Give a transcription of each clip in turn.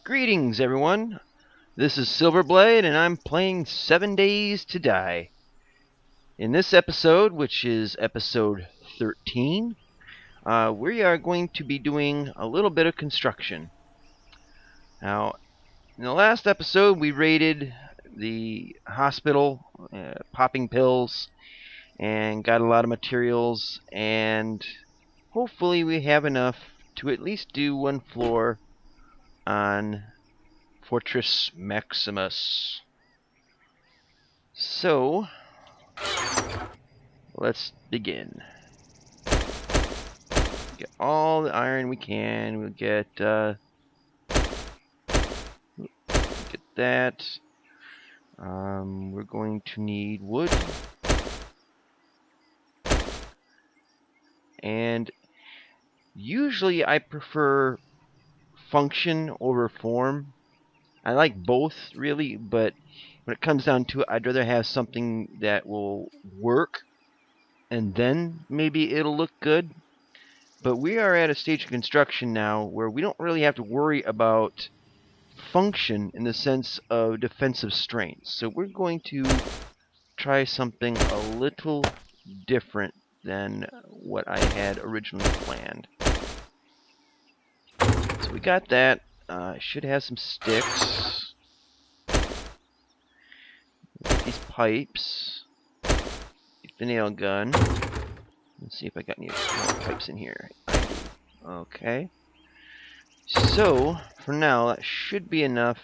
Greetings, everyone. This is Silverblade, and I'm playing 7 Days to Die. In this episode, which is episode 13, we are going to be doing a little bit of construction. Now, in the last episode, we raided the hospital, popping pills, and got a lot of materials, and hopefully we have enough to at least do one floor on Fortress Maximus. So, let's begin. Get all the iron we can. We'll get that. We're going to need wood. And usually I prefer function over form. I like both, really, but when it comes down to it, I'd rather have something that will work, and then maybe it'll look good. But we are at a stage of construction now where we don't really have to worry about function in the sense of defensive strength. So we're going to try something a little different than what I had originally planned. So we got that. I should have some sticks. These pipes. Get the nail gun. Let's see if I got any more pipes in here. I do. Okay. So, for now, that should be enough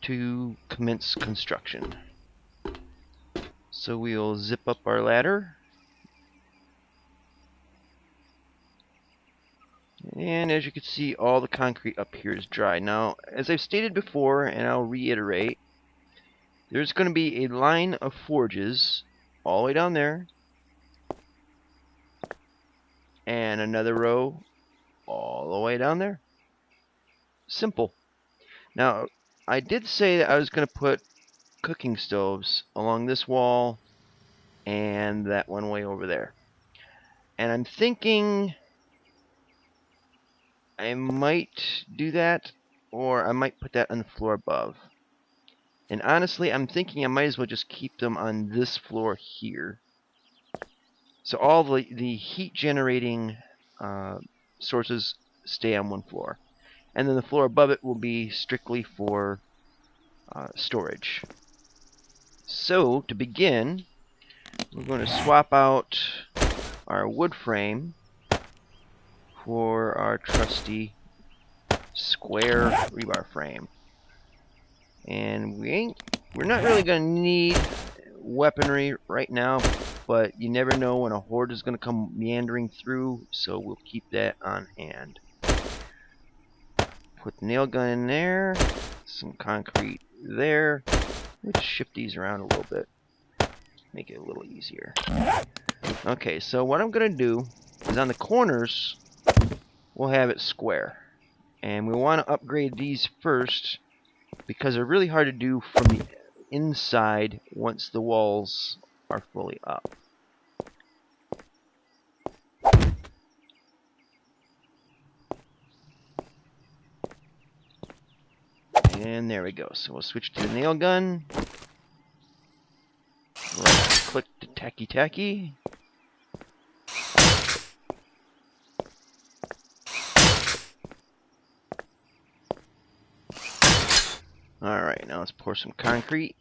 to commence construction. So we'll zip up our ladder. And as you can see, all the concrete up here is dry. Now, as I've stated before, and I'll reiterate, there's going to be a line of forges all the way down there. And another row all the way down there. Simple. Now, I did say that I was going to put cooking stoves along this wall and that one way over there. And I'm thinking I might do that, or I might put that on the floor above. And honestly, I'm thinking I might as well just keep them on this floor here. So all the heat generating sources stay on one floor. And then the floor above it will be strictly for storage. So, to begin, we're going to swap out our wood frame for our trusty square rebar frame. And we're not really going to need weaponry right now, but you never know when a horde is going to come meandering through, so we'll keep that on hand. Put the nail gun in there, some concrete there. Let's shift these around a little bit, make it a little easier. Okay, so what I'm going to do is on the corners, we'll have it square. And we want to upgrade these first because they're really hard to do from the inside once the walls are fully up. And there we go. So we'll switch to the nail gun. Right click the tacky. Alright, now let's pour some concrete.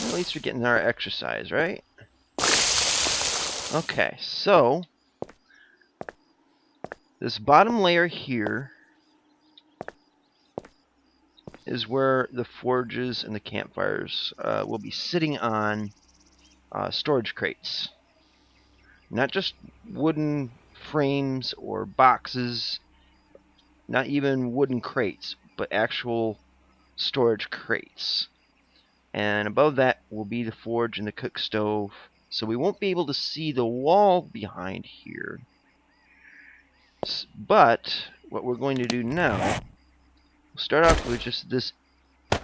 At least we're getting our exercise, right? Okay, so this bottom layer here is where the forges and the campfires will be sitting on storage crates. Not just wooden frames or boxes, not even wooden crates, but actual storage crates. And above that will be the forge and the cook stove. So we won't be able to see the wall behind here. But what we're going to do now, we'll start off with just this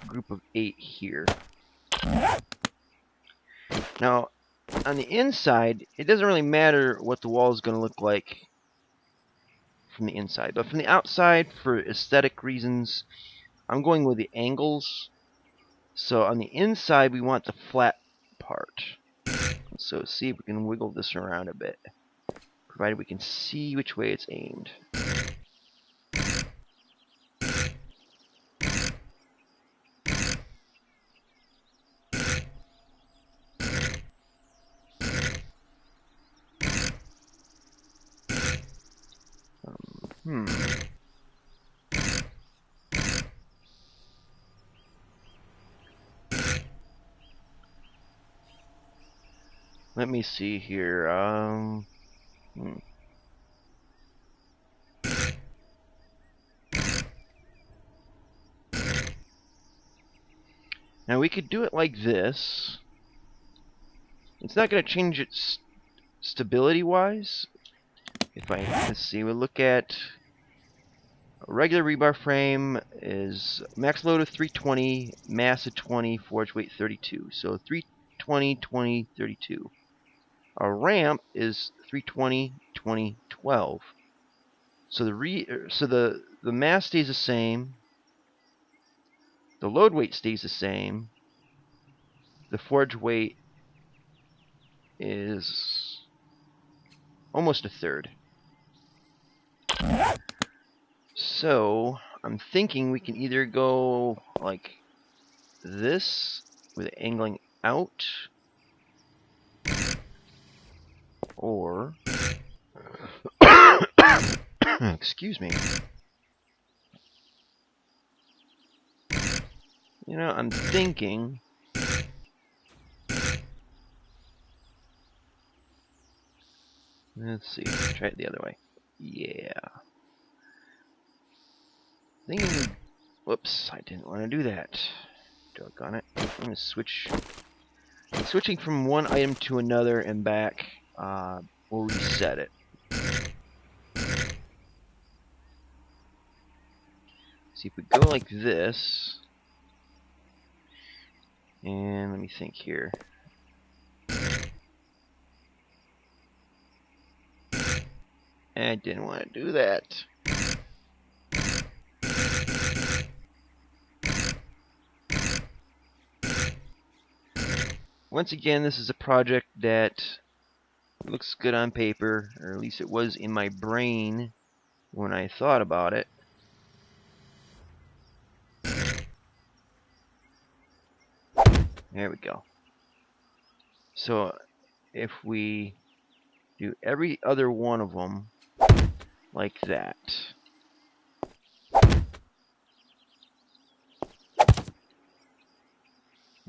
group of 8 here. Now, on the inside, it doesn't really matter what the wall is going to look like from the inside. But from the outside, for aesthetic reasons, I'm going with the angles. So on the inside, we want the flat part. So see if we can wiggle this around a bit, provided we can see which way it's aimed. Hmm. Let me see here. Now we could do it like this. It's not going to change its stability-wise. Let's see, we'll look at a regular rebar frame is max load of 320, mass of 20, forge weight 32. So 320, 20, 32. A ramp is 320, 20, 12. So the mass stays the same. The load weight stays the same. The forge weight is almost a third. So I'm thinking we can either go like this with it angling out, or excuse me. You know, I'm thinking let's see, try it the other way. Yeah. Thinking, whoops, I didn't want to do that. Doggone it. I'm going to switching from one item to another and back. We'll reset it. See if we go like this, and let me think here. I didn't want to do that. Once again, this is a project that looks good on paper, or at least it was in my brain when I thought about it. There we go. So if we do every other one of them like that.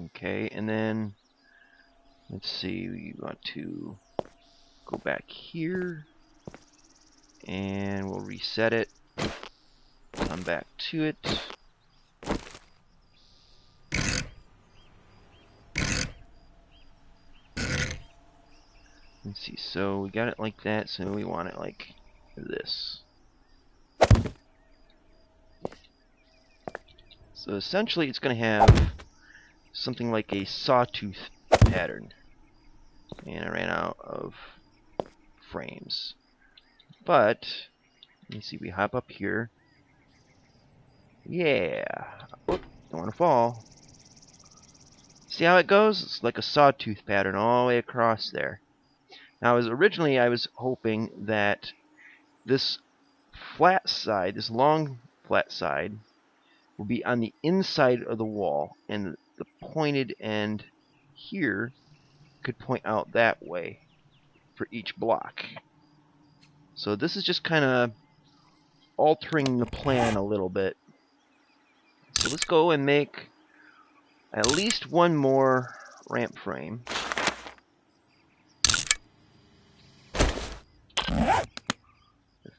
Okay, and then let's see, we want to go back here and we'll reset it. Come back to it. Let's see, so we got it like that, so we want it like this. So essentially it's going to have something like a sawtooth pattern. And I ran out of frames. But, let me see, we hop up here. Yeah. Oop, don't want to fall. See how it goes? It's like a sawtooth pattern all the way across there. Now, originally I was hoping that this flat side, this long flat side, will be on the inside of the wall, and the pointed end here could point out that way for each block. So this is just kind of altering the plan a little bit. So let's go and make at least one more ramp frame.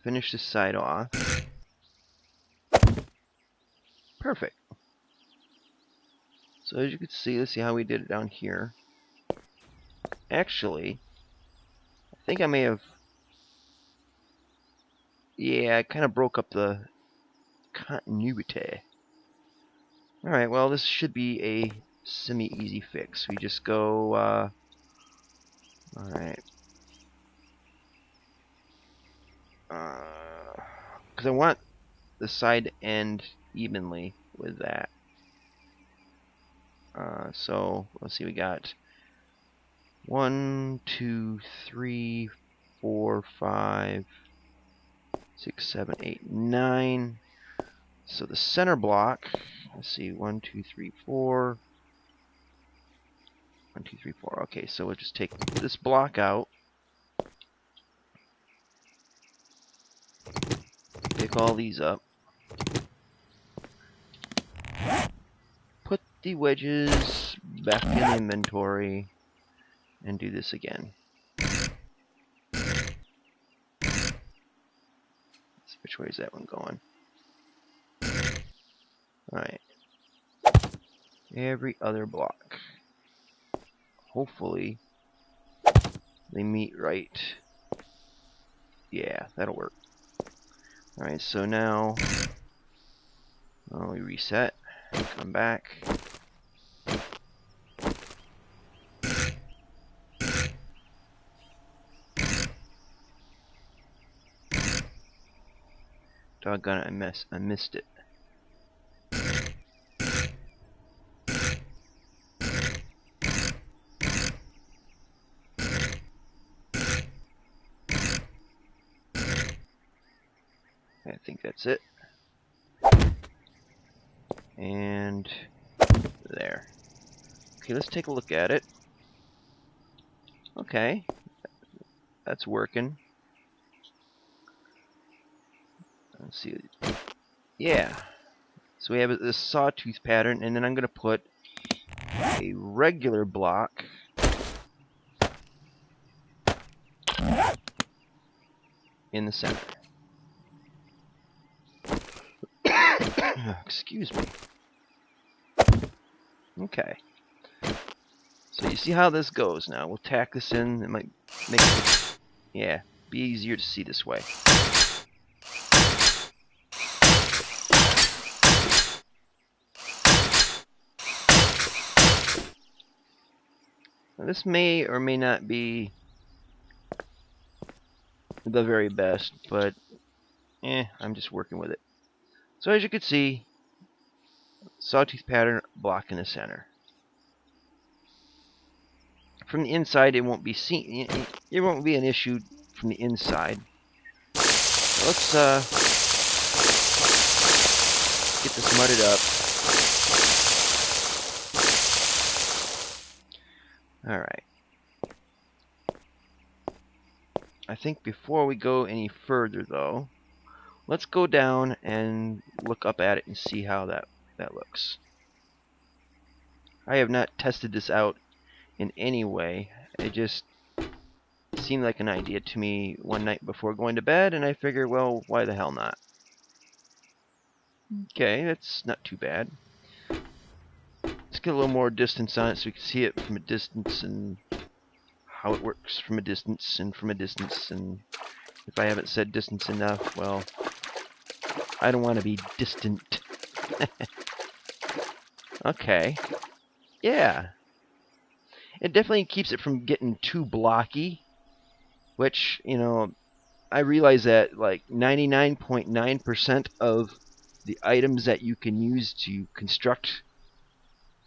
Finish this side off. Perfect. So as you can see, let's see how we did it down here. Actually, I think I may have... Yeah, I kind of broke up the continuity. Alright, well, this should be a semi-easy fix. We just go Alright. Because I want the side to end evenly with that. So, let's see, we got 1, 2, 3, 4, 5, 6, 7, 8, 9. So the center block, let's see, 1, 2, 3, 4. 1, 2, 3, 4. Okay, so we'll just take this block out. Pick all these up. Put the wedges back in the inventory. And do this again. Which way is that one going? Alright. Every other block. Hopefully they meet right. Yeah, that'll work. Alright, so now we reset. Come back. Doggone it, I missed it. I think that's it. And there. Okay, let's take a look at it. Okay, that's working. Let's see. Yeah. So we have this sawtooth pattern, and then I'm going to put a regular block in the center. Excuse me. Okay. So you see how this goes now. We'll tack this in. It might make it, yeah, be easier to see this way. Now, this may or may not be the very best, but I'm just working with it. So as you can see, sawtooth pattern, block in the center. From the inside, it won't be seen. It won't be an issue from the inside. So let's get this mudded up. All right. I think before we go any further, though, let's go down and look up at it and see how that looks. I have not tested this out in any way. It just seemed like an idea to me one night before going to bed, and I figured, well, why the hell not? Okay, that's not too bad. Let's get a little more distance on it so we can see it from a distance and how it works from a distance and from a distance. And if I haven't said distance enough, well, I don't want to be distant. Okay. Yeah. It definitely keeps it from getting too blocky, which, I realize that like 99.9% of the items that you can use to construct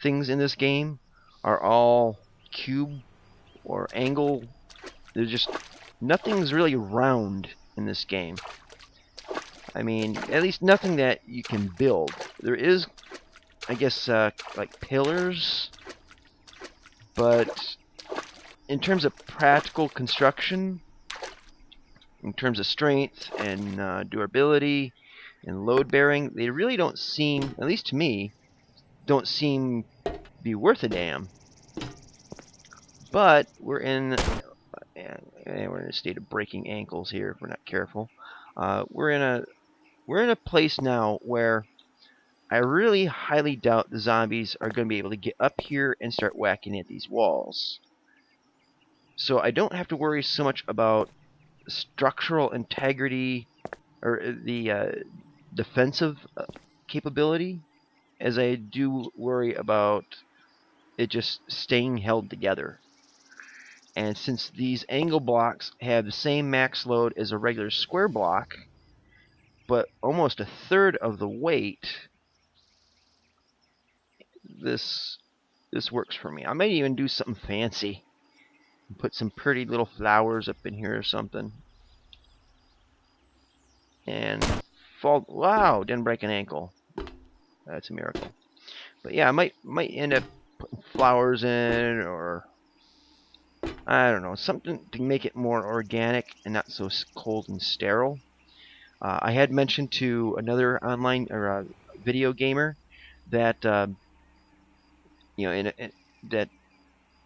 things in this game are all cube or angle. There's just nothing's really round in this game. I mean, at least nothing that you can build. There is, I guess, like pillars, but in terms of practical construction, in terms of strength and durability and load bearing, they really don't seem, at least to me, don't seem to be worth a damn. But we're in a state of breaking ankles here if we're not careful. We're in a place now where I really highly doubt the zombies are going to be able to get up here and start whacking at these walls. So I don't have to worry so much about structural integrity or the defensive capability as I do worry about it just staying held together. And since these angle blocks have the same max load as a regular square block, but almost a third of the weight, this works for me. I might even do something fancy. Put some pretty little flowers up in here or something. And fall. Wow, didn't break an ankle. That's a miracle. But yeah, I might end up putting flowers in, or I don't know, something to make it more organic and not so cold and sterile. I had mentioned to another online or video gamer that that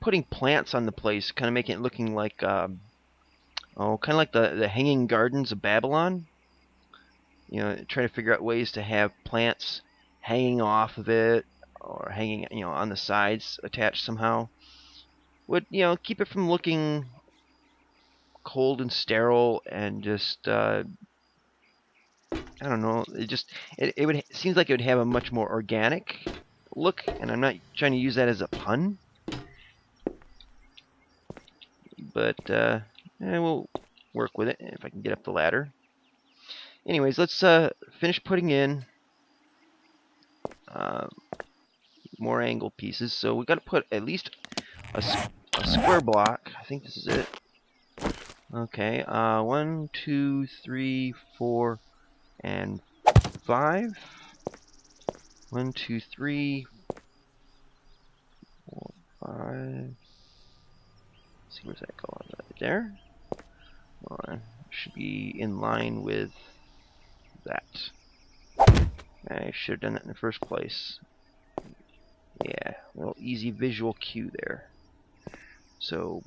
putting plants on the place, kind of making it looking like kind of like the Hanging Gardens of Babylon. Trying to figure out ways to have plants hanging off of it or hanging, on the sides, attached somehow. Would keep it from looking cold and sterile and just I don't know. It would seems like it would have a much more organic look, and I'm not trying to use that as a pun, but we'll work with it if I can get up the ladder. Anyways, let's finish putting in uh, more angle pieces. So we got to put at least a square block. I think this is it. Okay, 1, 2, 3, 4, and 5. 1, 2, 3, 4, 5. Let's see, where's that going? Right there. Should be in line with that. I should have done that in the first place. Yeah, a little easy visual cue there. So,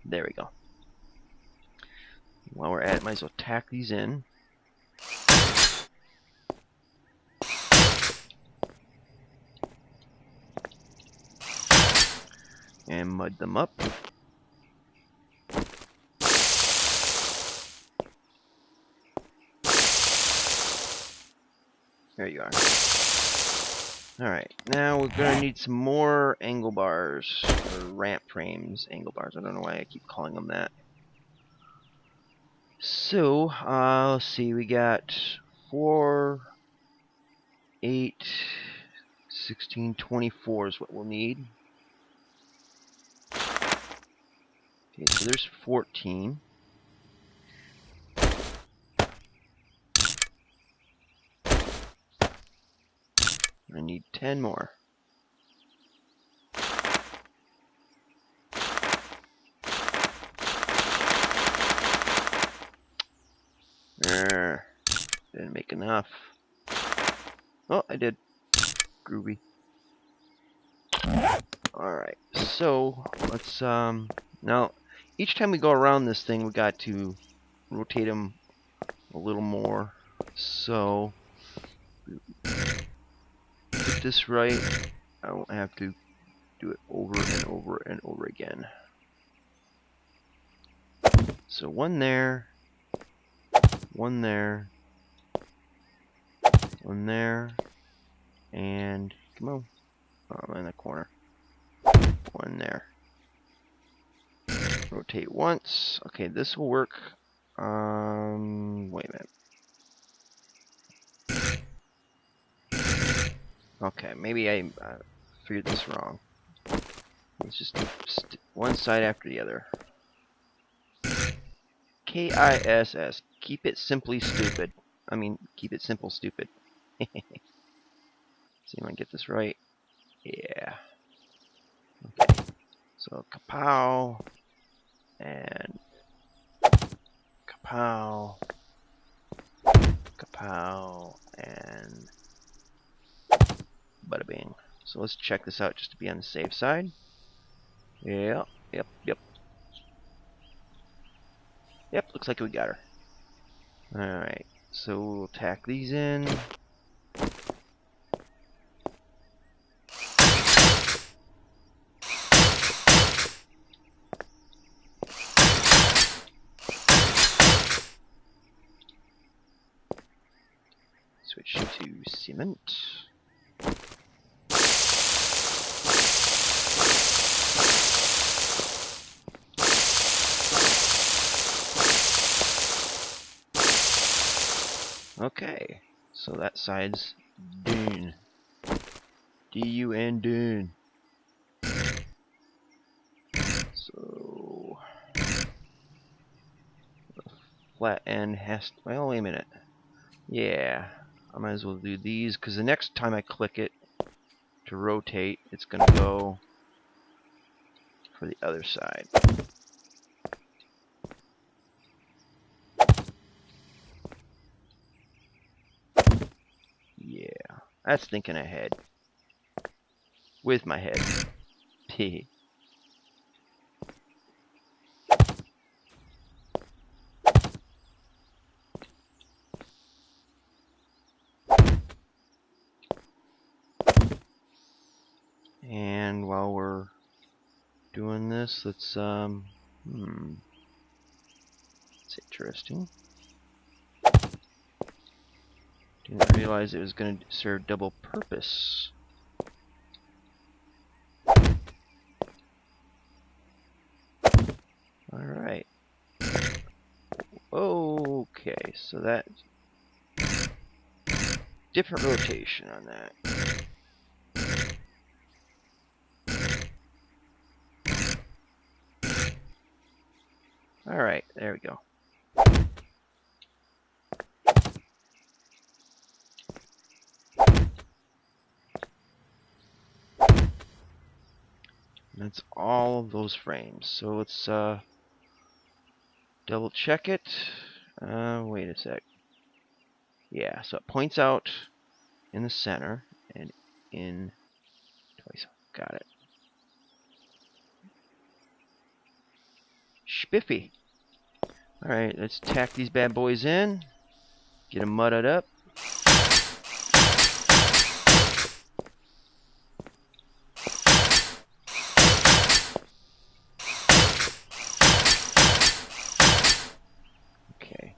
there we go. While we're at it, might as well tack these in. And mud them up. There you are. Alright, now we're going to need some more angle bars, or ramp frames, angle bars. I don't know why I keep calling them that. So, let's see, we got 4, 8, 16, 24 is what we'll need. Okay, so there's 14. I need 10 more. Didn't make enough. Oh, I did. Groovy. Alright, so let's now each time we go around this thing, we got to rotate them a little more. So get this right, I won't have to do it over and over and over again. So one there, one there, one there, and come on, I'm in the corner. One there. Rotate once. Okay, this will work. Wait a minute. Okay, maybe I figured this wrong. Let's just one side after the other. KISS. Keep it simply stupid. I mean, keep it simple stupid. See if I can get this right. Yeah. Okay. So kapow and kapow, kapow, and bada bing. So let's check this out just to be on the safe side. Yeah, yep. Yep, looks like we got her. Alright, so we'll tack these in. Switch to cement. Okay, so that side's done. D-U-N done. So flat end has to, well, wait a minute. Yeah, I might as well do these because the next time I click it to rotate, it's going to go for the other side. Yeah, that's thinking ahead. With my head. And while we're doing this, let's it's interesting. Didn't realize it was going to serve double purpose. Alright. Okay, so that different rotation on that. Alright, there we go. That's all of those frames. So let's double check it. Wait a sec. Yeah, so it points out in the center and in twice. Got it. Spiffy. Alright, let's tack these bad boys in. Get them mudded up. Okay.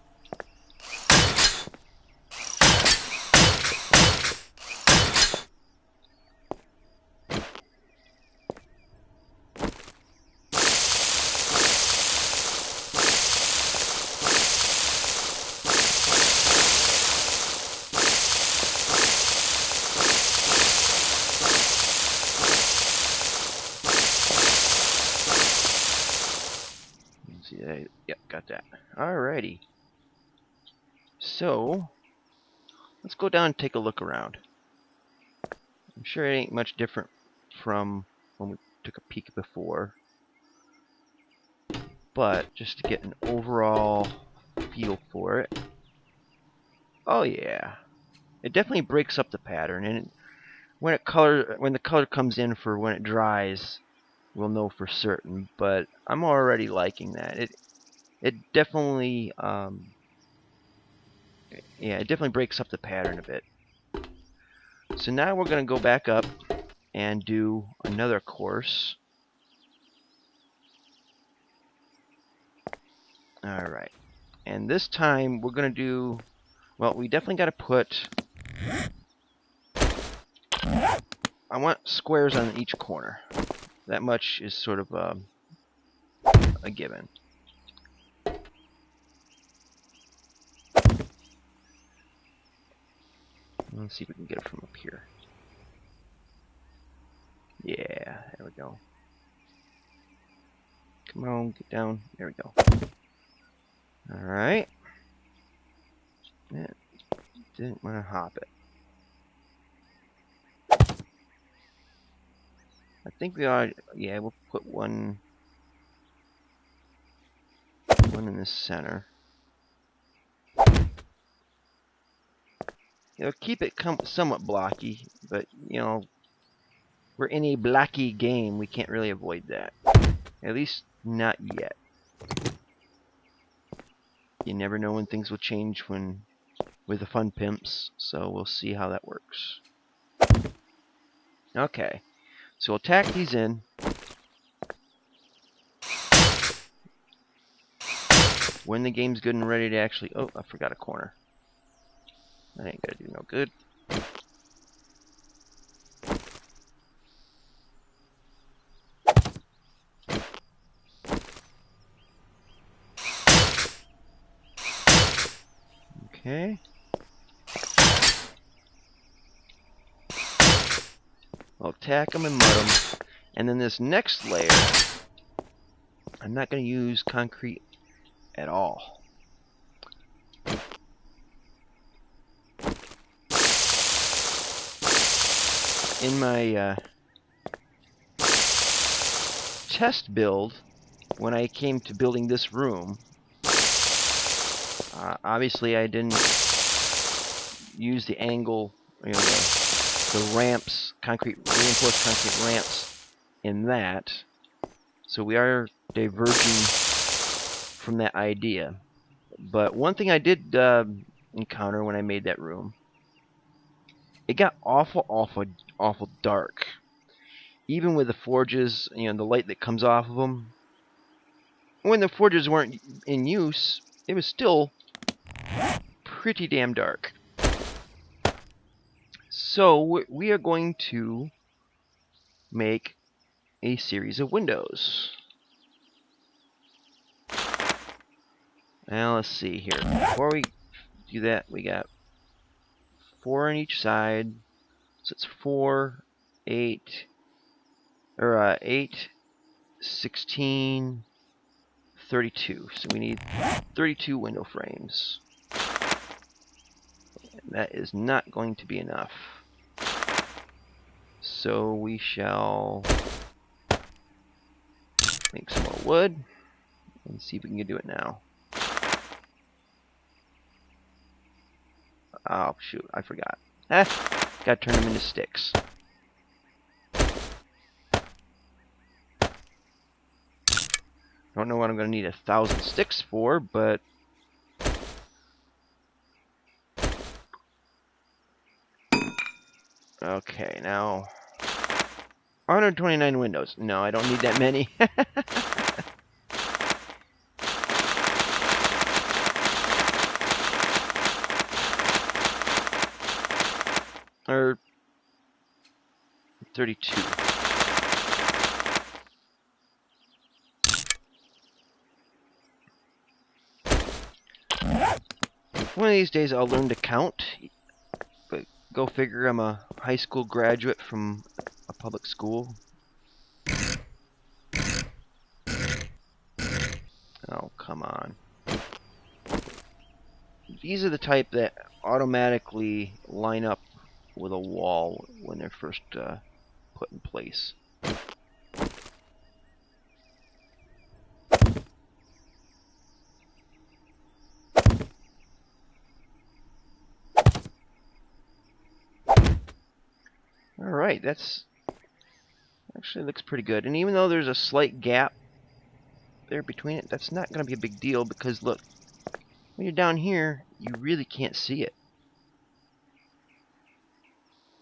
See that? Yep, got that. Alrighty. So, let's go down and take a look around. I'm sure it ain't much different from when we took a peek before. But, just to get an overall feel for it. Oh yeah. It definitely breaks up the pattern, and when the color comes in for when it dries, we'll know for certain. But I'm already liking that. It definitely yeah, it definitely breaks up the pattern a bit. So now we're going to go back up and do another course. Alright. And this time we're going to do, well, we definitely got to put, I want squares on each corner. That much is sort of a given. Let's see if we can get it from up here. Yeah, there we go. Come on, get down. There we go. Alright. Yeah, didn't want to hop it. I think we ought, yeah, we'll put one in the center. You know, keep it somewhat blocky, but, you know, we're in a blocky game. We can't really avoid that. At least not yet. You never know when things will change with the fun pimps, so we'll see how that works. Okay, so we'll tack these in. When the game's good and ready to actually... Oh, I forgot a corner. That ain't gonna do no good. Okay. I'll tack them and mud them. And then this next layer, I'm not going to use concrete at all. In my test build, when I came to building this room, obviously I didn't use the angle, the ramps, reinforced concrete ramps in that. So we are diverging from that idea. But one thing I did encounter when I made that room, it got awful dark. Even with the forges, the light that comes off of them. When the forges weren't in use, it was still pretty damn dark. So we are going to make a series of windows. Now let's see here. Before we do that, we got 4 on each side. So it's 4, 8, or 8, 16, 32. So we need 32 window frames. And that is not going to be enough. So we shall make some more wood and see if we can do it now. Oh, shoot, I forgot. Gotta turn them into sticks. Don't know what I'm gonna need 1,000 sticks for, but okay, now 129 windows. No, I don't need that many. Or 32. One of these days I'll learn to count, but go figure, I'm a high school graduate from a public school. Oh, come on. These are the type that automatically line up with a wall when they're first put in place. Alright, that's actually looks pretty good. And even though there's a slight gap there between it, that's not going to be a big deal because look, when you're down here, you really can't see it.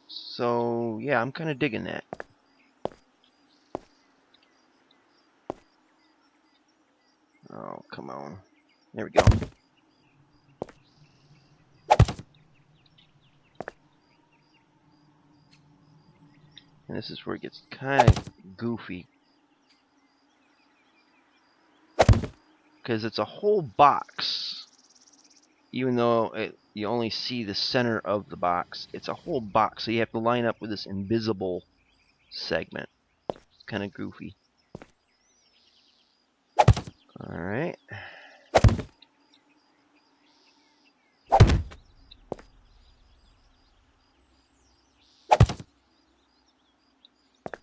So, yeah, I'm kind of digging that. Oh, come on. There we go. And this is where it gets kind of goofy. Because it's a whole box. Even though you only see the center of the box, it's a whole box. So you have to line up with this invisible segment. It's kind of goofy. Alright.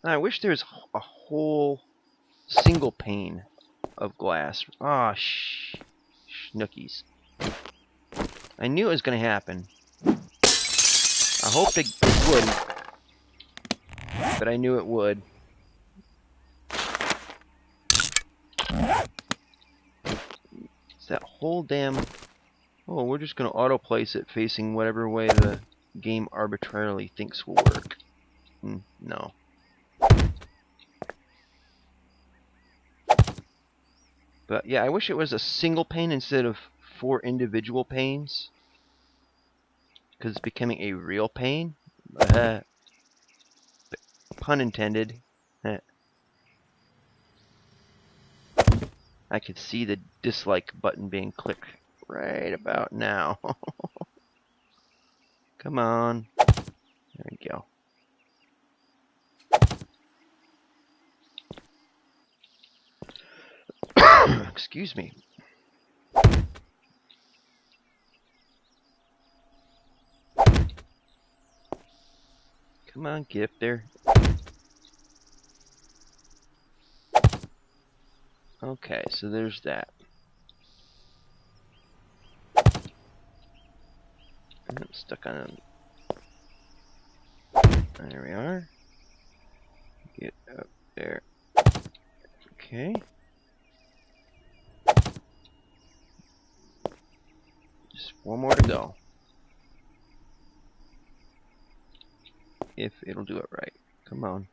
I wish there was a whole single pane of glass. Ah, schnookies. I knew it was going to happen. I hoped it wouldn't, but I knew it would. It's that whole damn... Oh, we're just going to auto-place it facing whatever way the game arbitrarily thinks will work. No. But yeah, I wish it was a single pane instead of 4 individual panes. Because it's becoming a real pain. Pun intended. I could see the dislike button being clicked right about now. Come on. There we go. Excuse me. Come on, get up there. Okay, so there's that. I'm stuck on. There we are. Get up there. Okay. Just one more to go. If it'll do it right. Come on.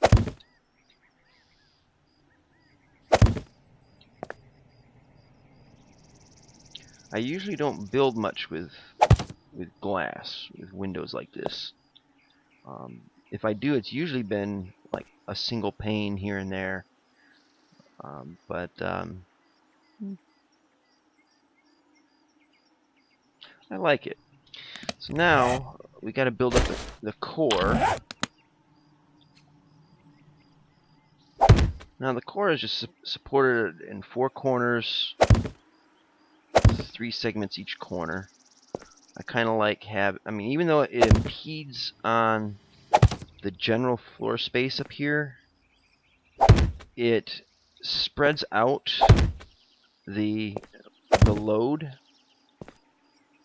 I usually don't build much with glass, with windows like this. If I do, it's usually been like a single pane here and there. But I like it. So now we got to build up the core. Now the core is just supported in 4 corners, 3 segments each corner. I kind of like I mean, even though it impedes on the general floor space up here, it spreads out the load,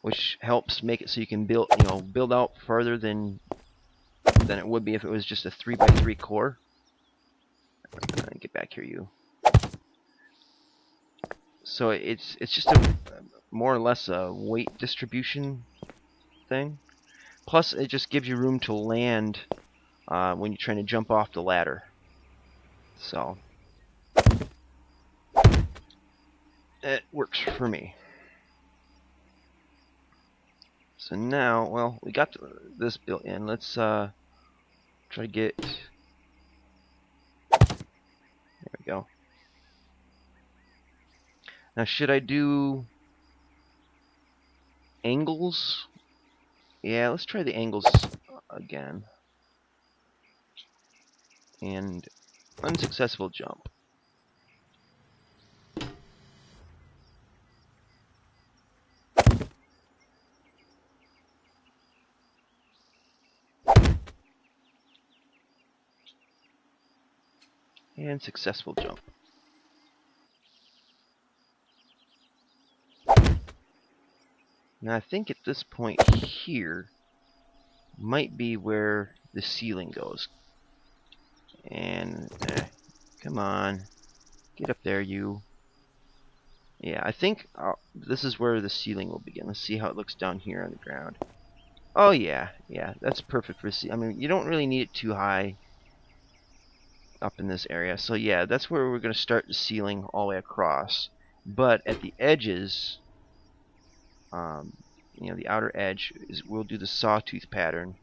which helps make it so you can build out further than it would be if it was just a 3x3 core. Get back here, you. So it's just a more or less a weight distribution thing. Plus, it just gives you room to land when you're trying to jump off the ladder. So it works for me. So now, well, we got this built in. Let's try to get. There we go. Now, should I do angles? Yeah, let's try the angles again. And unsuccessful jump. And successful jump. Now I think at this point here might be where the ceiling goes. And come on, get up there, you. Yeah, I think this is where the ceiling will begin. Let's see how it looks down here on the ground. Oh yeah, that's perfect for I mean, you don't really need it too high up in this area. So yeah, that's where we're going to start the ceiling all the way across. But at the edges, the outer edge, we'll do the sawtooth pattern.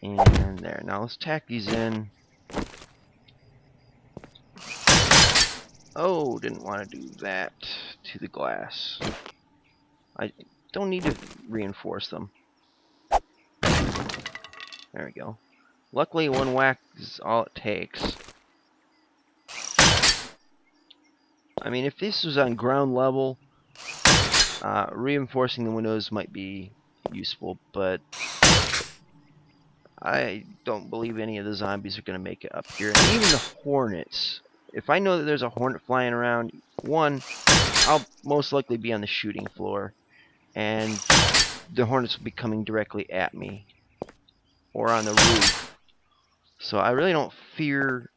And there. Now let's tack these in. Oh, didn't want to do that to the glass. I don't need to reinforce them. There we go. Luckily, one whack is all it takes. I mean, if this was on ground level, reinforcing the windows might be useful, but I don't believe any of the zombies are going to make it up here. And even the hornets. If I know that there's a hornet flying around, one, I'll most likely be on the shooting floor, and the hornets will be coming directly at me, or on the roof. So I really don't fear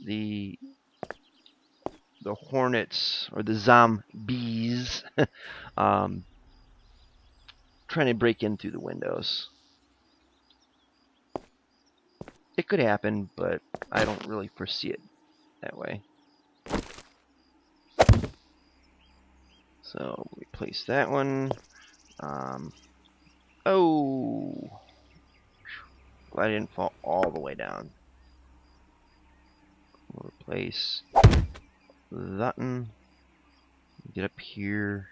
the hornets or the zombies trying to break in through the windows. It could happen, but I don't really foresee it that way. So replace that one. Oh, glad I didn't fall all the way down. We'll replace that one. Get up here.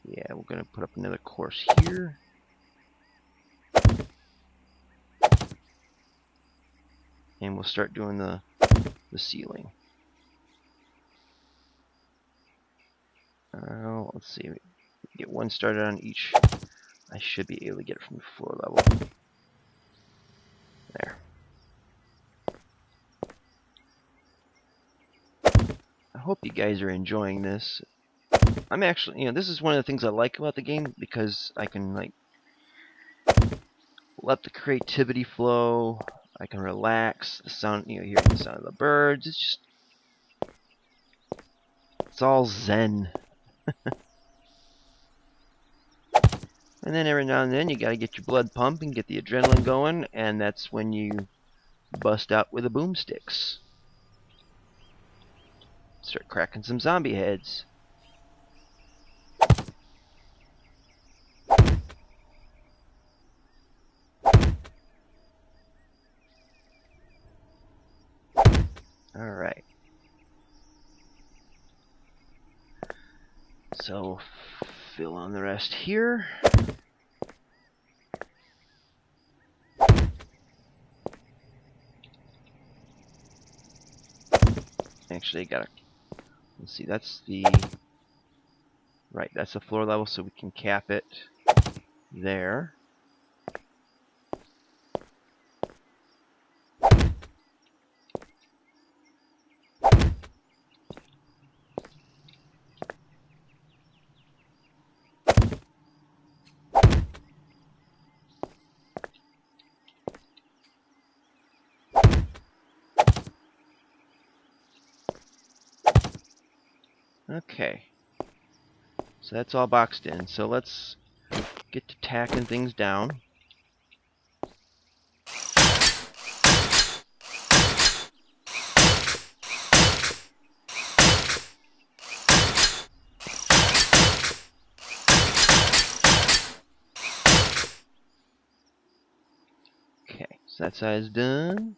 Yeah, we're gonna put up another course here. and we'll start doing the ceiling. Let's see. Get one started on each. I should be able to get it from the floor level. There. I hope you guys are enjoying this. I'm actually, this is one of the things I like about the game, because I can, like, let the creativity flow. I can relax. The sound, hearing the sound of the birds. It's all zen. And then every now and then you gotta get your blood pumping, get the adrenaline going, and that's when you bust out with the boomsticks. Start cracking some zombie heads. Alright. So, fill on the rest here. Actually, gotta, let's see, that's the, right, that's the floor level, so we can cap it there. Okay. So that's all boxed in. So let's get to tacking things down. Okay, so that side's done.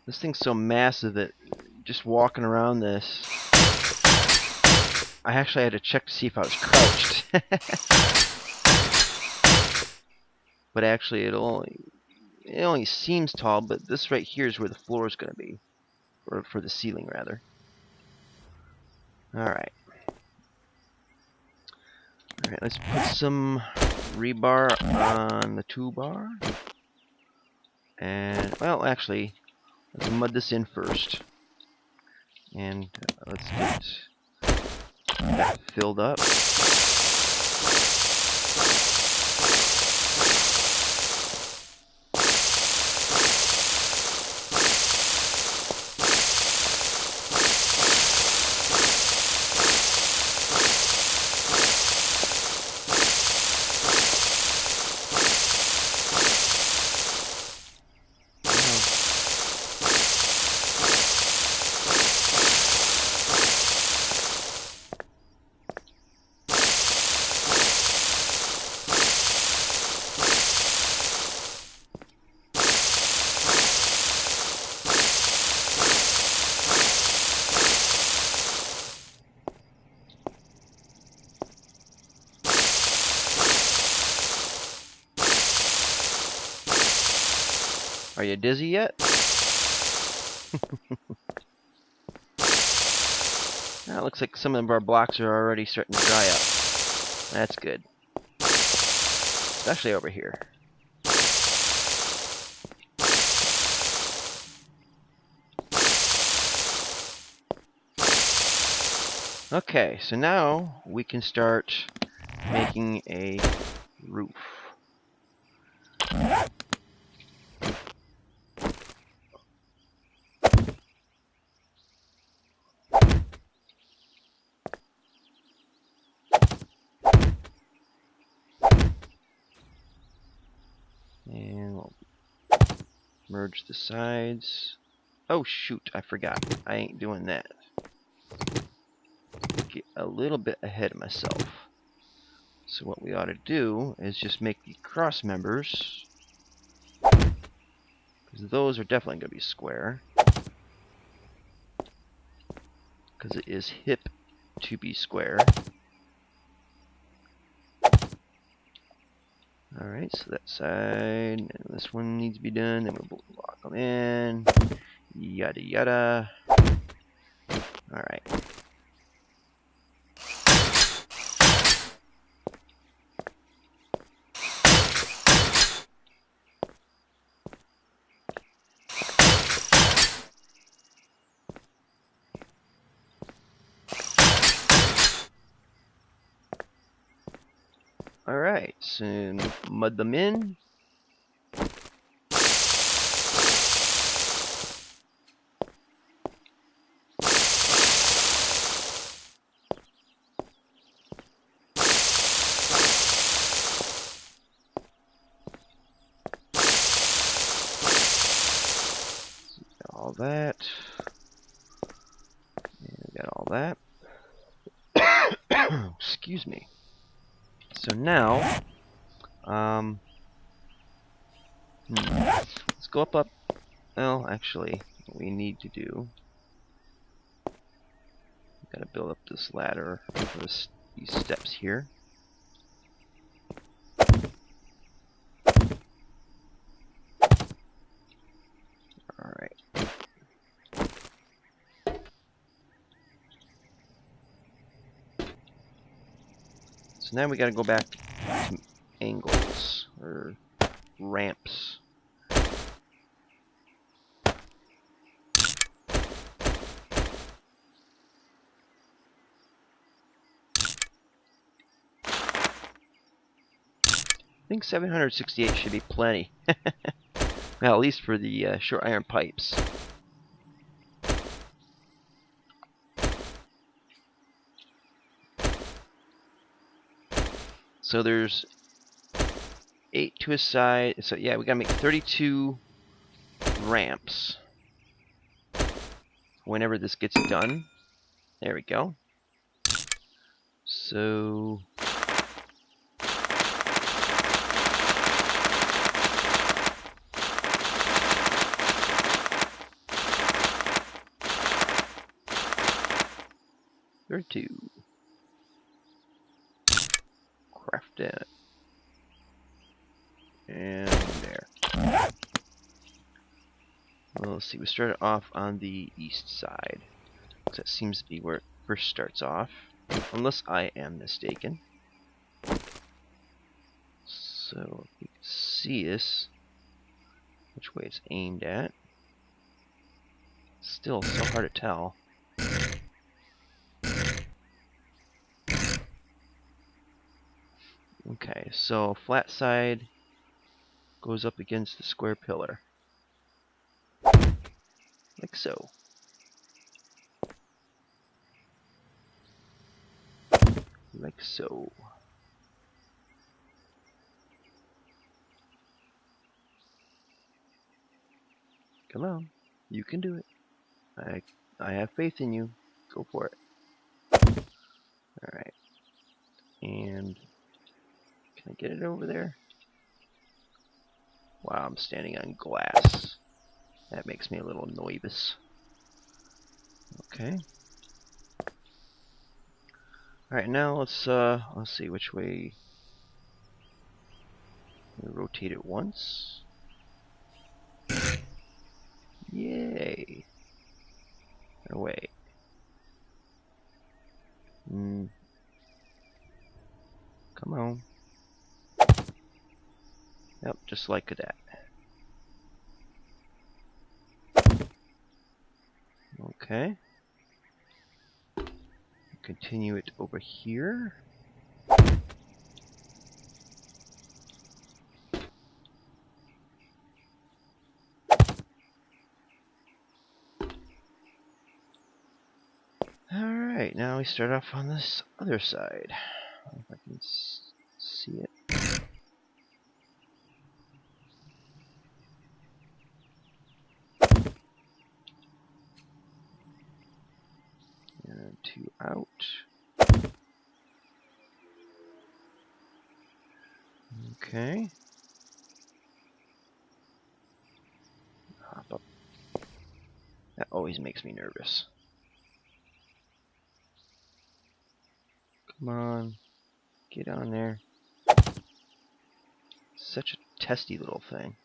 This thing's so massive that just walking around this, I actually had to check to see if I was crouched. But actually, it only seems tall, but this right here is where the floor is going to be, or for the ceiling rather. All right. All right. Let's put some rebar on the 2-bar, and well, actually, let's mud this in first, and let's get that filled up. Are you dizzy yet? It looks like some of our blocks are already starting to dry up. That's good. Especially over here. Okay, so now we can start making a roof. And we'll merge the sides. Oh shoot, I forgot. I ain't doing that. a little bit ahead of myself. So what we ought to do is just make the cross members, because those are definitely going to be square, because it is hip to be square. Alright, so that side, and this one needs to be done, then we'll lock them in, yada yada. Alright. Alright, so mud them in. All that. And we got all that. Excuse me. So now, let's go up. Well, actually, what we need to do, we've got to build up this ladder for these steps here. All right. So now we got to go back to angles or ramps. I think 768 should be plenty. Well, at least for the short iron pipes. So there's 8 to a side. So yeah, we gotta make 32 ramps whenever this gets done. There we go. So there are 2. Craft it. And there. Well, let's see. We started off on the east side. That seems to be where it first starts off. Unless I am mistaken. So if we can see this, which way it's aimed at. Still so hard to tell. Okay, so flat side goes up against the square pillar. Like so. Like so. Come on. You can do it. I have faith in you. Go for it. Alright. And can I get it over there? Wow, I'm standing on glass. That makes me a little nervous. Okay. Alright, now let's see which way. Rotate it once. Yay. Oh, wait. Come on. Yep, just like that. Okay. Continue it over here. Alright, now we start off on this other side. If I can see it. And 2 out. Okay. Hop up. That always makes me nervous. Come on. Get on there. Such a testy little thing.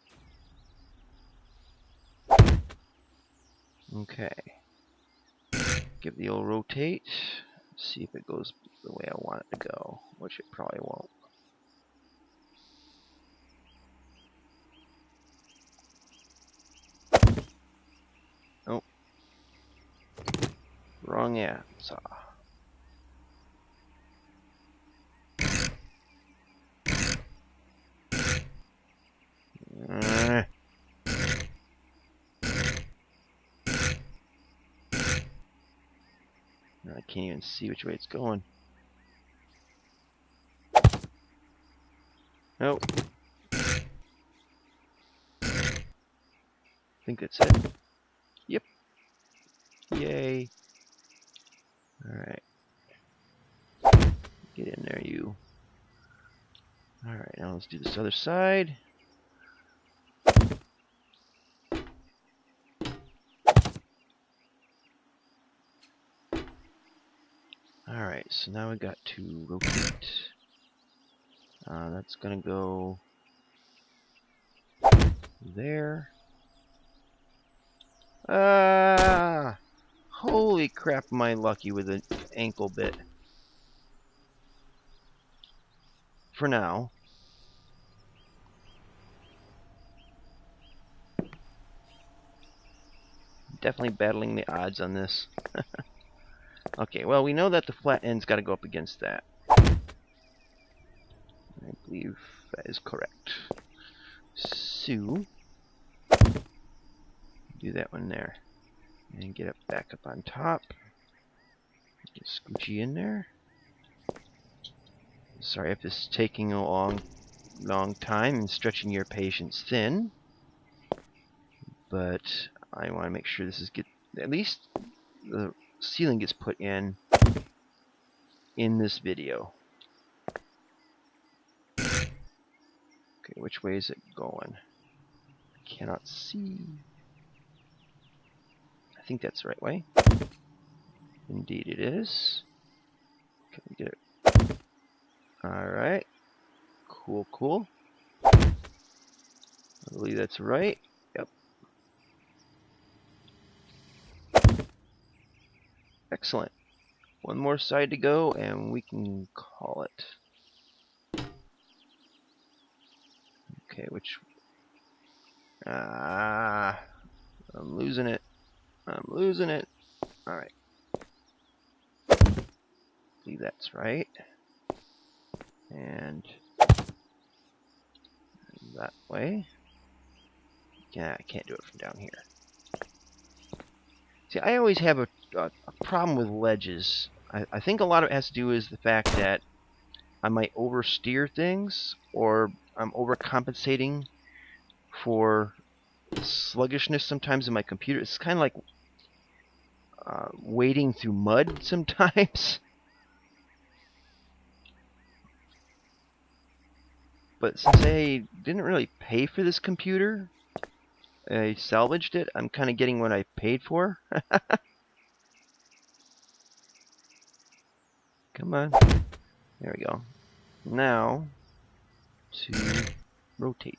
Okay. Give the old rotate. See if it goes the way I want it to go, which it probably won't. Oh. Wrong saw. I can't even see which way it's going. Nope. I think that's it. Yep. Yay. Alright. Get in there, you. Alright, now let's do this other side. Alright, so now we got to rotate. That's gonna go there. Ah! Holy crap, am I lucky with an ankle bit. For now. Definitely battling the odds on this. Okay, well, we know that the flat end's got to go up against that. I believe that is correct. So, do that one there. And get it back up on top. Get Scoochie in there. Sorry if this is taking a long time and stretching your patience thin. But I want to make sure this is at least the ceiling gets put in this video. Okay, which way is it going? I cannot see. I think that's the right way. Indeed it is. Can we get it? Alright. Cool, cool. I believe that's right. Yep. Excellent. One more side to go and we can call it. Okay, which... I'm losing it. I'm losing it. Alright. I believe that's right. And that way. Yeah, I can't do it from down here. See, I always have a problem with ledges. I think a lot of it has to do with the fact that I might oversteer things, or I'm overcompensating for sluggishness sometimes in my computer. It's kind of like wading through mud sometimes. But since I didn't really pay for this computer, I salvaged it. I'm kind of getting what I paid for. Come on. There we go. Now, to rotate.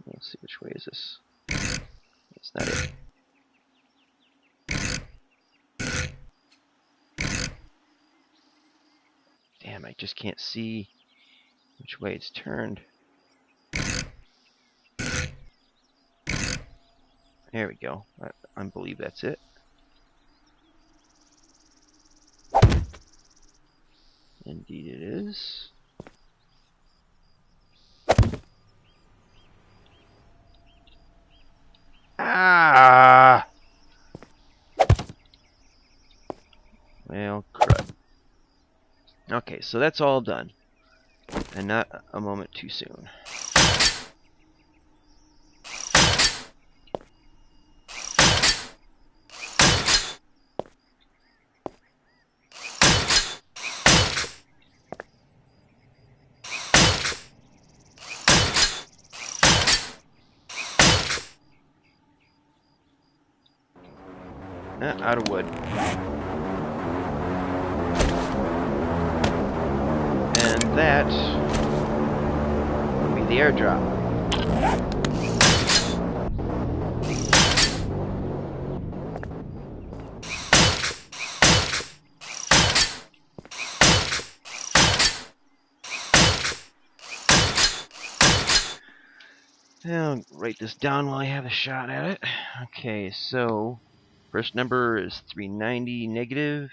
Let's see, which way is this? That's not it. Damn, I just can't see which way it's turned. There we go. I believe that's it. Indeed it is. Ah! Well, crud. Okay, so that's all done. And not a moment too soon. Out of wood. And that will be the airdrop. I'll write this down while I have a shot at it. Okay, so first number is 390 negative.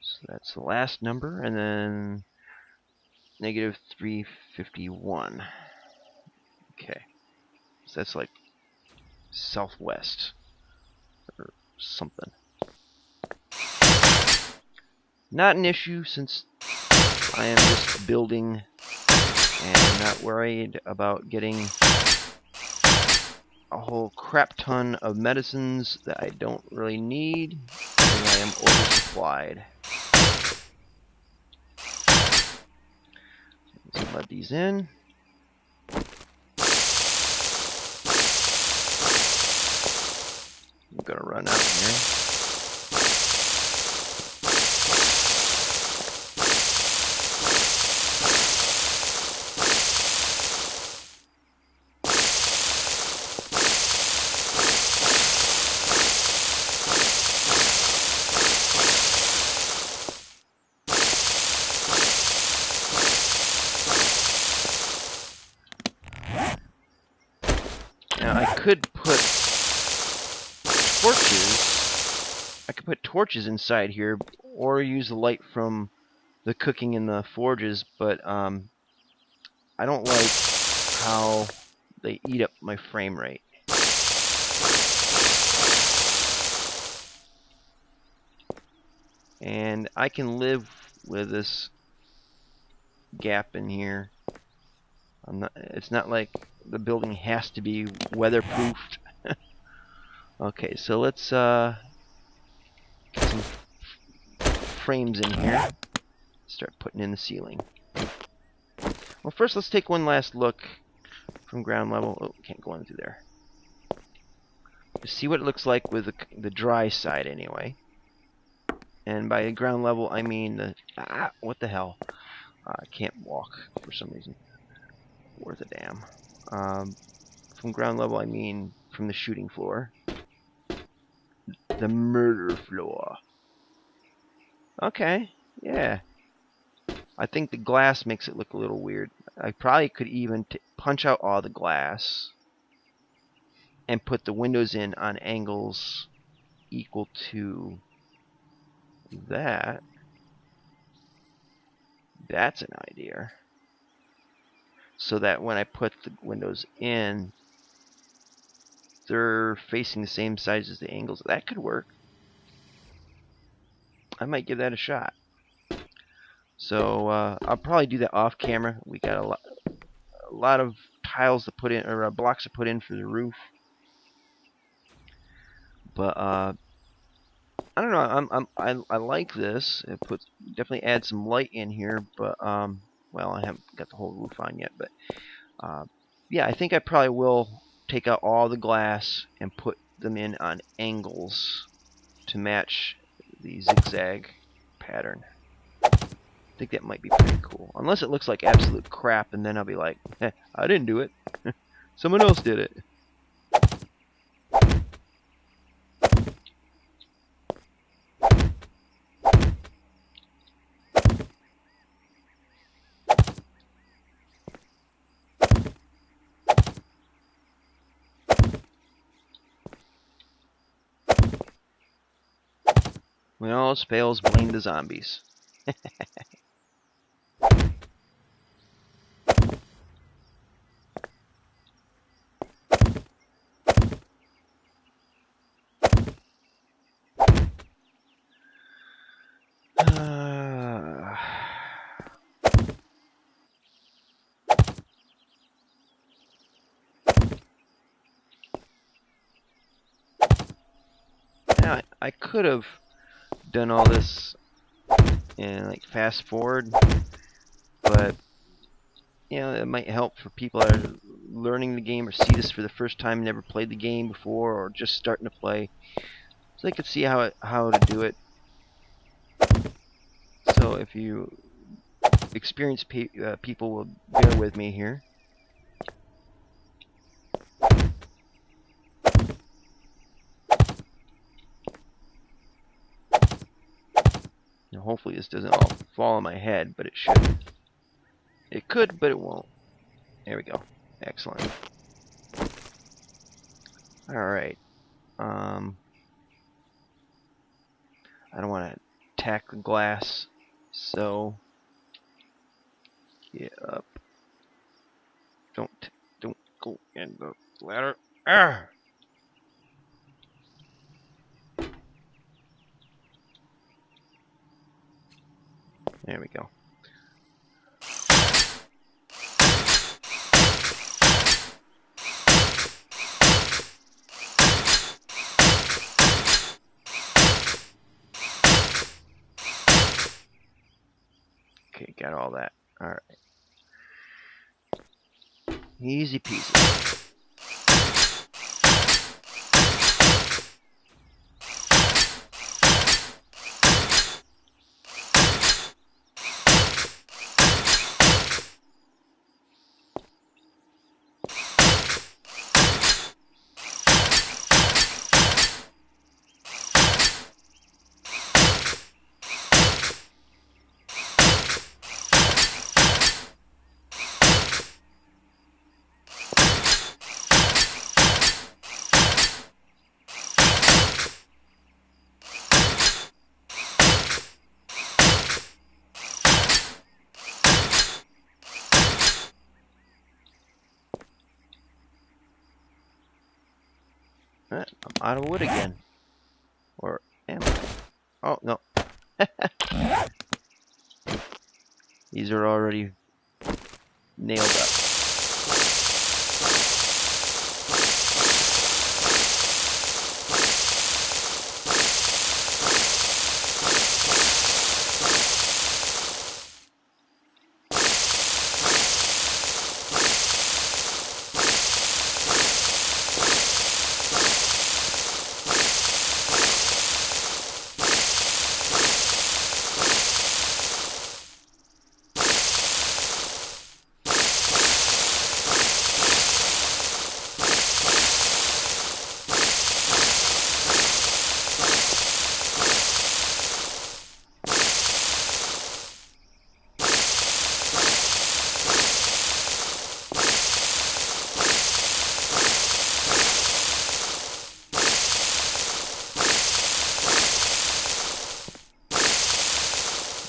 So that's the last number, and then negative 351. Okay, so that's like southwest or something. Not an issue since I am just building and not worried about getting a whole crap ton of medicines that I don't really need, and I am oversupplied. Let's let these in. I'm gonna run out here. Now I could put torches. I could put torches inside here, or use the light from the cooking in the forges, but I don't like how they eat up my frame rate. And I can live with this gap in here. It's not like the building has to be weatherproofed. Okay, so let's get some frames in here. Start putting in the ceiling. Well, first let's take one last look from ground level. Oh, can't go in through there. To see what it looks like with the dry side, anyway. And by ground level, I mean the what the hell? I can't walk for some reason. Worth a damn. From ground level, I mean from the shooting floor. The murder floor. Okay, yeah. I think the glass makes it look a little weird. I probably could even punch out all the glass and put the windows in on angles equal to that. That's an idea. So that when I put the windows in, they're facing the same size as the angles. That could work. I might give that a shot. So I'll probably do that off camera. We got a lot of tiles to put in, or blocks to put in for the roof. But I don't know. I like this. It definitely adds some light in here. But well, I haven't got the whole roof on yet. But yeah, I think I probably will take out all the glass and put them in on angles to match the zigzag pattern. I think that might be pretty cool. Unless it looks like absolute crap, and then I'll be like, I didn't do it. Someone else did it. When all else fails, blame the zombies. Now, I could have done all this in like fast forward, but you know, it might help for people that are learning the game or see this for the first time, never played the game before, or just starting to play. so they could see how to do it. So if you experienced people will bear with me here. Now, hopefully this doesn't all fall on my head, but it shouldn't. It could, but it won't. There we go. Excellent. Alright. I don't want to attack the glass, so get up. Don't go in the ladder. Ah! There we go. Okay, got all that. Alright. Easy peasy. I'm out of wood again. Or am I? Oh, no. These are already nailed up.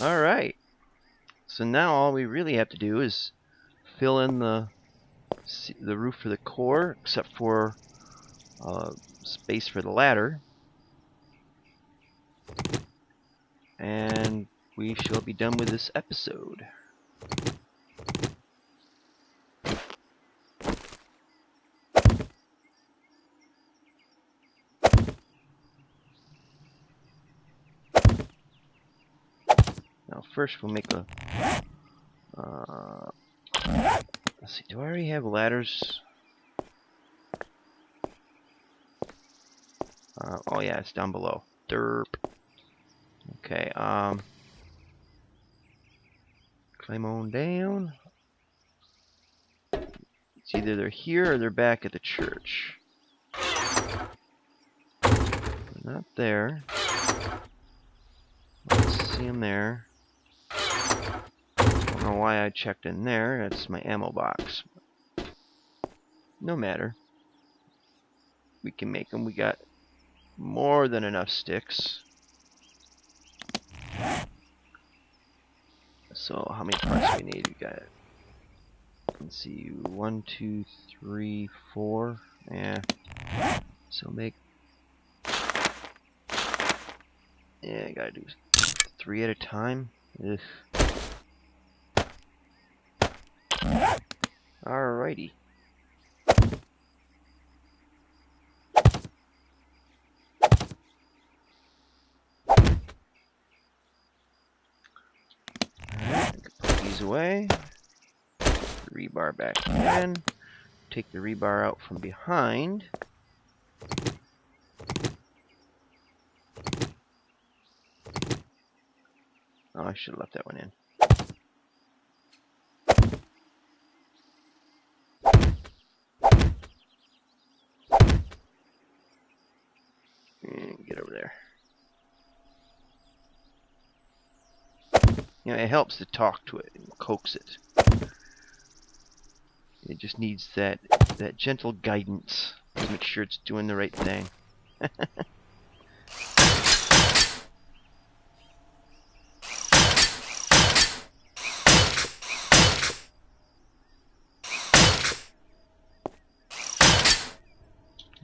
Alright. So now all we really have to do is fill in the roof for the core, except for space for the ladder. And we shall be done with this episode. Now first we'll make a... let's see, do I already have ladders? Oh yeah, it's down below. Derp. Okay, climb on down. It's either they're here or they're back at the church. They're not there. Let's see them there. Don't know why I checked in there. That's my ammo box. No matter. We can make them. We got more than enough sticks. So how many parts do we need? We got, let's see, 1, 2, 3, 4. Yeah. So make, yeah, I gotta do 3 at a time. Ugh. Alrighty. Put these away. Rebar back in. Take the rebar out from behind. Oh, I should have left that one in. And get over there. You know, it helps to talk to it and coax it. It just needs that gentle guidance to make sure it's doing the right thing.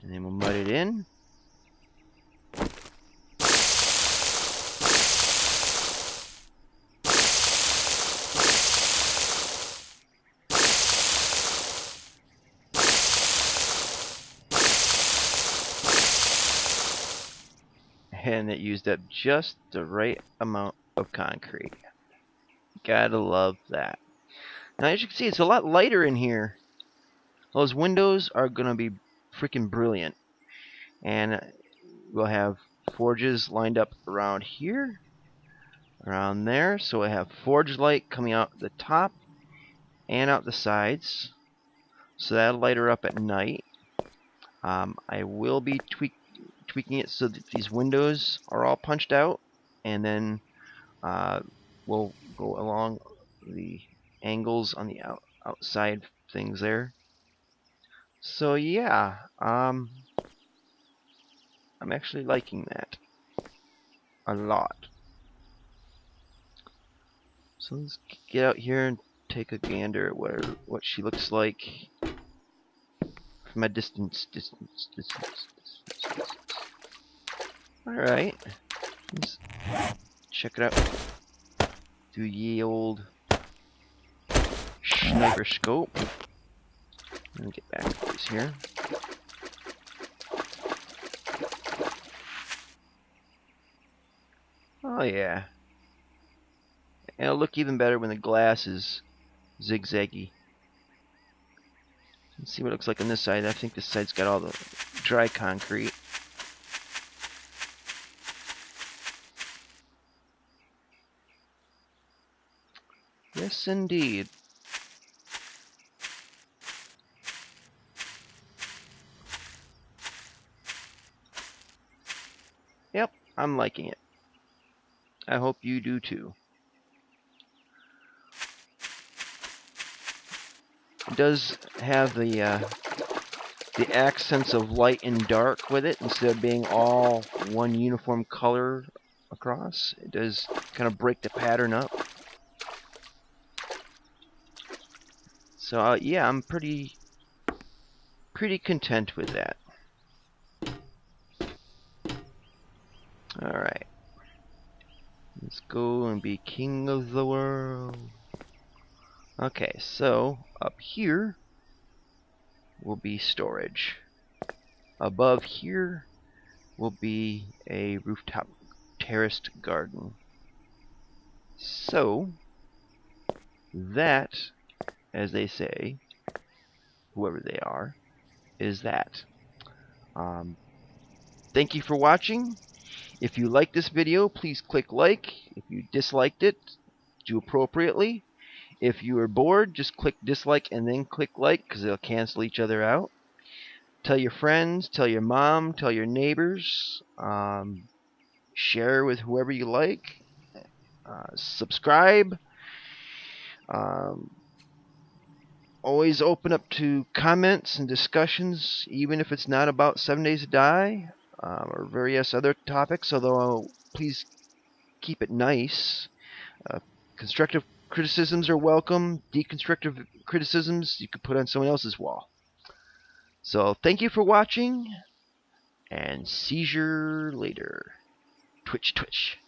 And then we'll mud it in. And it used up just the right amount of concrete. Gotta love that. Now, as you can see, it's a lot lighter in here. Those windows are going to be freaking brilliant. And we'll have forges lined up around here, around there. So we'll have forge light coming out the top and out the sides. So that'll light her up at night. I will be tweaking it so that these windows are all punched out. And then we'll go along the angles on the outside things there. So yeah, I'm actually liking that a lot. So let's get out here and take a gander at what she looks like from a distance. Alright, let's check it out through ye old sniper scope. Let me get back to this here. Oh yeah. And it'll look even better when the glass is zigzaggy. Let's see what it looks like on this side. I think this side's got all the dry concrete. Yes, indeed. Yep, I'm liking it. I hope you do too. It does have the accents of light and dark with it instead of being all one uniform color across. It does kind of break the pattern up. So yeah, I'm pretty content with that. Alright. Let's go and be king of the world. Okay, so up here will be storage. Above here will be a rooftop terraced garden. So that, as they say, whoever they are, is that. Thank you for watching. If you like this video, please click like. If you disliked it, do appropriately. If you are bored, just click dislike and then click like, because they'll cancel each other out. Tell your friends, tell your mom, tell your neighbors. Share with whoever you like. Subscribe. Always open up to comments and discussions, even if it's not about 7 Days to Die or various other topics, although please keep it nice. Constructive criticisms are welcome. Deconstructive criticisms you could put on someone else's wall. So thank you for watching, and seizure later. Twitch, twitch.